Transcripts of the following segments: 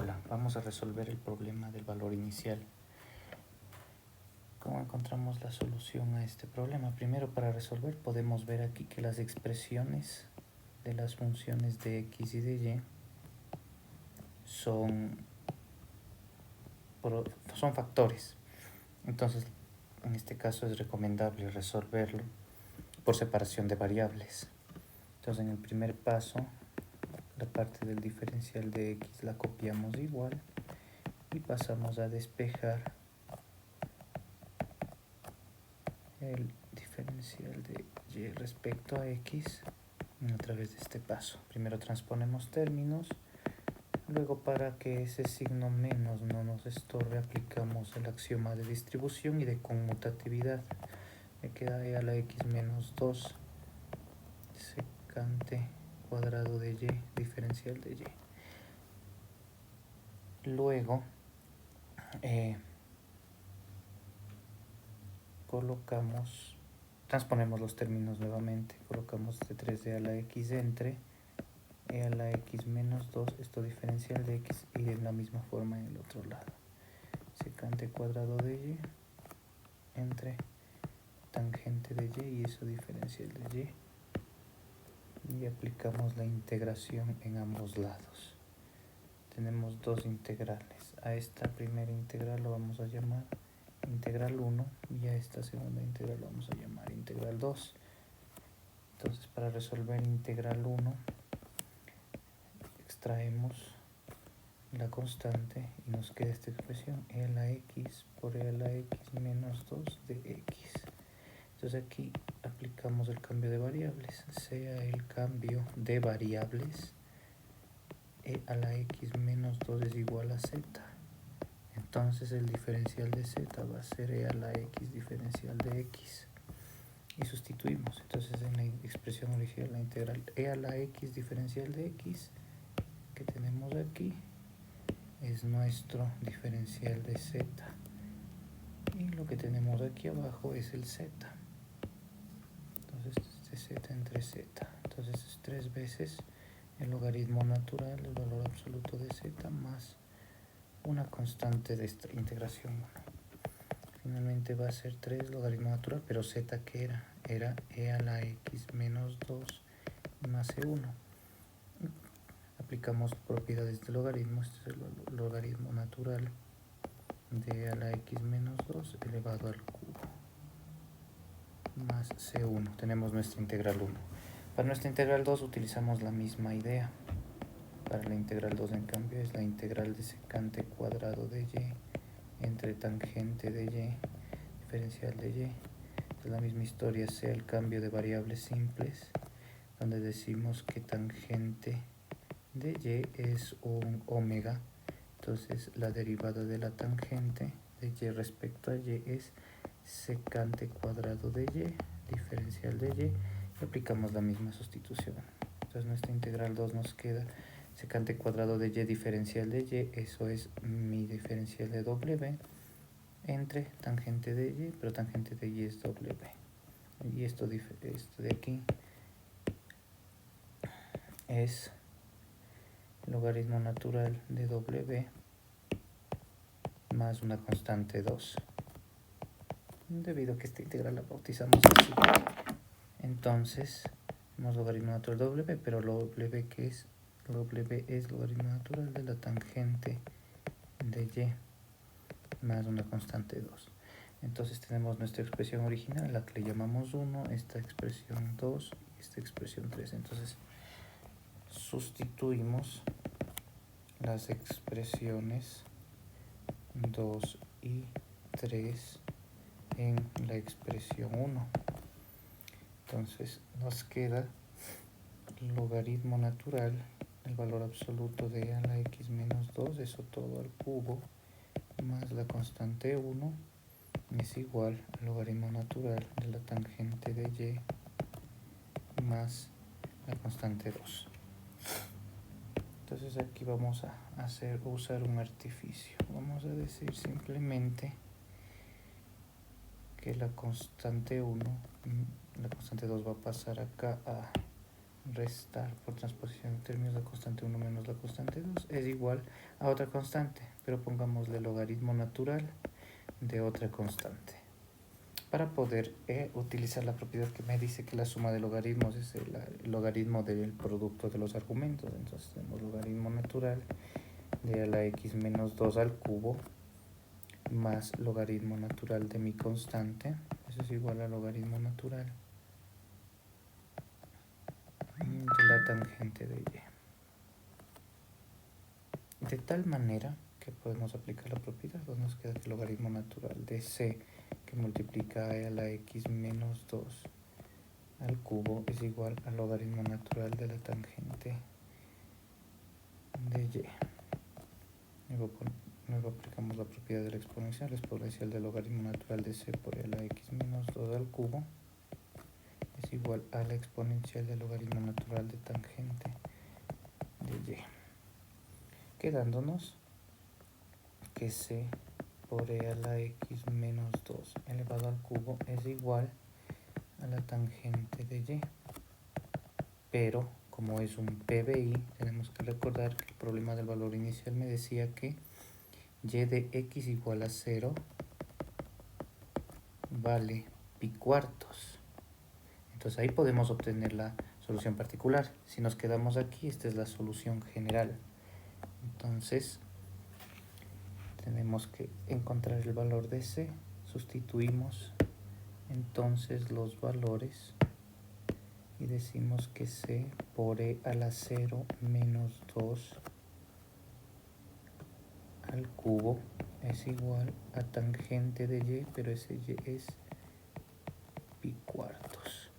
Hola, vamos a resolver el problema del valor inicial. ¿Cómo encontramos la solución a este problema? Primero, para resolver podemos ver aquí que las expresiones de las funciones de x y de y son factores. Entonces, en este caso es recomendable resolverlo por separación de variables. Entonces, en el primer paso, la parte del diferencial de x la copiamos igual y pasamos a despejar el diferencial de y respecto a x a través de este paso. Primero transponemos términos, luego para que ese signo menos no nos estorbe aplicamos el axioma de distribución y de conmutatividad. Me queda e a la x menos 2 secante cuadrado de y diferencial de y. Luego transponemos los términos nuevamente, colocamos de 3e a la x entre e a la x menos 2, esto diferencial de x, y de la misma forma en el otro lado. Secante cuadrado de y entre tangente de y eso diferencial de y. Y aplicamos la integración en ambos lados. Tenemos dos integrales. A esta primera integral lo vamos a llamar integral 1 y a esta segunda integral lo vamos a llamar integral 2. Entonces, para resolver integral 1 extraemos la constante y nos queda esta expresión e a la x por e a la x menos 2 de x. Entonces aquí aplicamos el cambio de variables, sea el cambio de variables e a la x menos 2 es igual a z. Entonces el diferencial de z va a ser e a la x diferencial de x. Y sustituimos. Entonces en la expresión original, la integral e a la x diferencial de x que tenemos aquí es nuestro diferencial de z. Y lo que tenemos aquí abajo es el z. Entonces este z entre z. Entonces es 3 veces el logaritmo natural, el valor absoluto de z, más una constante de esta integración 1. Finalmente va a ser 3 logaritmo natural, pero z que era e a la x menos 2 más e1. Aplicamos propiedades de logaritmo. Este es el logaritmo natural de e a la x menos 2 elevado al cubo más c1. Tenemos nuestra integral 1. Para nuestra integral 2 utilizamos la misma idea. Para la integral 2 en cambio es la integral de secante cuadrado de y entre tangente de y diferencial de y. Entonces la misma historia, sea el cambio de variables simples, donde decimos que tangente de y es un omega. Entonces la derivada de la tangente de y respecto a y es secante cuadrado de y diferencial de y, y aplicamos la misma sustitución. Entonces nuestra integral 2 nos queda secante cuadrado de y diferencial de y, eso es mi diferencial de w, entre tangente de y, pero tangente de y es w. Y esto de aquí es logaritmo natural de w más una constante 2. Debido a que esta integral la bautizamos así. Entonces, tenemos logaritmo natural de w, pero lo w que es, w es logaritmo natural de la tangente de y más una constante 2. Entonces tenemos nuestra expresión original, la que le llamamos 1, esta expresión 2 y esta expresión 3. Entonces sustituimos las expresiones 2 y 3 en la expresión 1. Entonces nos queda el logaritmo natural, el valor absoluto de e a la x menos 2, eso todo al cubo, más la constante 1, es igual al logaritmo natural de la tangente de y más la constante 2. Entonces aquí vamos a usar un artificio. Vamos a decir simplemente que la constante 1, la constante 2 va a pasar acá a restar por transposición de términos la constante 1 menos la constante 2 es igual a otra constante, pero pongámosle logaritmo natural de otra constante para poder utilizar la propiedad que me dice que la suma de logaritmos es el logaritmo del producto de los argumentos. Entonces tenemos logaritmo natural de a la x menos 2 al cubo más logaritmo natural de mi constante. Eso es igual a logaritmo natural de la tangente de y. De tal manera que podemos aplicar la propiedad, pues nos queda que el logaritmo natural de c que multiplica a la x menos 2 al cubo es igual al logaritmo natural de la tangente de y. Luego aplicamos la propiedad de la exponencial del logaritmo natural de c por a la x menos 2 al cubo es igual a la exponencial del logaritmo natural de tangente de y, quedándonos que c por e a la x menos 2 elevado al cubo es igual a la tangente de y. Pero como es un PBI, tenemos que recordar que el problema del valor inicial me decía que y de x igual a 0 vale pi cuartos. Entonces ahí podemos obtener la solución particular. Si nos quedamos aquí, esta es la solución general. Entonces tenemos que encontrar el valor de c, sustituimos entonces los valores y decimos que c por e a la 0 menos 2 al cubo es igual a tangente de y, pero ese y es pi cuartos.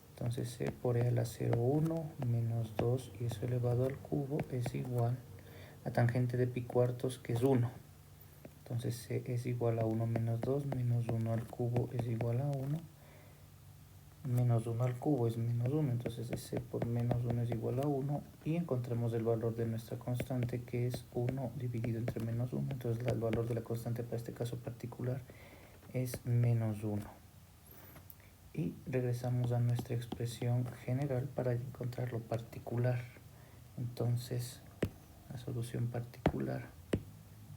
Entonces c por e a la 0, 1 menos 2 y eso elevado al cubo es igual a tangente de pi cuartos, que es 1. Entonces c es igual a 1 menos 2 menos 1 al cubo es igual a 1. Menos 1 al cubo es menos 1, entonces c por menos 1 es igual a 1 y encontramos el valor de nuestra constante, que es 1 dividido entre menos 1. Entonces el valor de la constante para este caso particular es menos 1. Y regresamos a nuestra expresión general para encontrar lo particular. Entonces la solución particular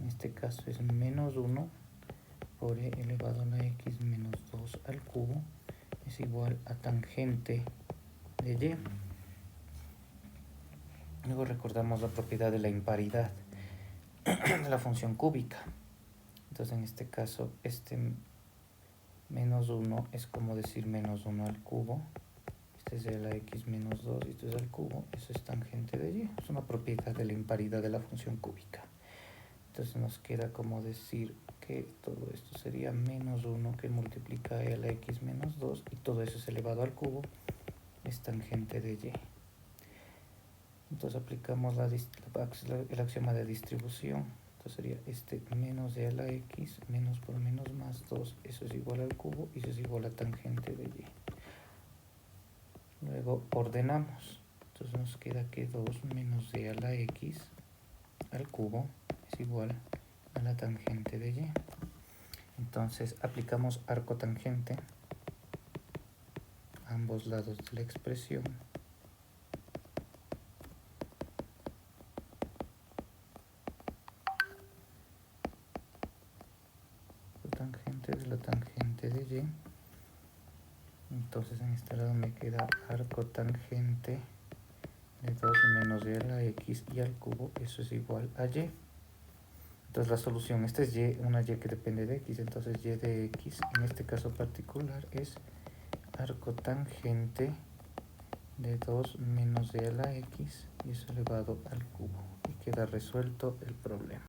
en este caso es menos 1 por e elevado a la x menos 2 al cubo es igual a tangente de y. Luego recordamos la propiedad de la imparidad de la función cúbica. Entonces en este caso este menos 1 es como decir menos 1 al cubo. Este es de la x menos 2 y esto es al cubo. Eso es tangente de y. Es una propiedad de la imparidad de la función cúbica. Entonces nos queda como decir que todo esto sería menos 1 que multiplica a la x menos 2 y todo eso es elevado al cubo, es tangente de y. Entonces aplicamos el axioma de distribución. Entonces sería este menos de a la x menos por menos más 2, eso es igual al cubo y eso es igual a tangente de y. Luego ordenamos. Entonces nos queda que 2 menos de a la x al cubo es igual a la tangente de y. Entonces aplicamos arco tangente a ambos lados de la expresión. Tangente de la tangente de y. Entonces en este lado me queda arco tangente de 2 menos de a la x y al cubo, eso es igual a y. Entonces la solución, esta es y, una y que depende de x, entonces y de x en este caso particular es arco tangente de 2 menos de a la x y eso elevado al cubo. Y queda resuelto el problema.